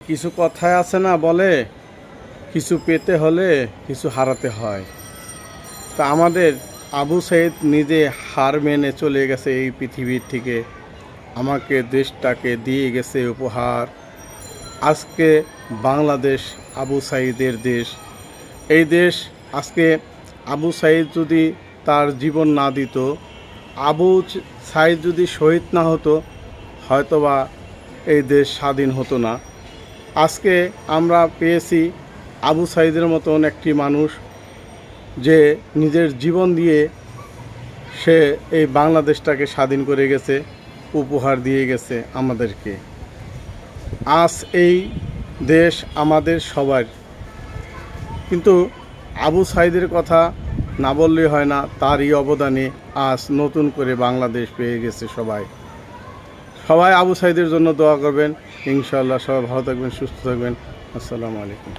কিছু কথায় আছে না, বলে কিছু পেতে হলে কিছু হারাতে হয়। তা আমাদের আবু সাইদ নিজে হার মেনে চলে গেছে এই পৃথিবীর থেকে, আমাকে দেশটাকে দিয়ে গেছে উপহার। আজকে বাংলাদেশ আবু সাইদের দেশ। এই দেশ আজকে আবু সাইদ যদি তার জীবন না দিত, আবু সাইদ যদি শহীদ না হতো, হয়তোবা এই দেশ স্বাধীন হতো না। আজকে আমরা পেয়েছি আবু সাইদের মতন একটি মানুষ, যে নিজের জীবন দিয়ে সে এই বাংলাদেশটাকে স্বাধীন করে গেছে, উপহার দিয়ে গেছে আমাদেরকে। আজ এই দেশ আমাদের সবার, কিন্তু আবু সাইদের কথা না বললেই হয় না। তারই অবদানে আজ নতুন করে বাংলাদেশ পেয়ে গেছে সবাই। আবু সাইদের জন্য দোয়া করবেন। ইনশাআল্লাহ সবাই ভালো থাকবেন, সুস্থ থাকবেন। আসসালামু আলাইকুম।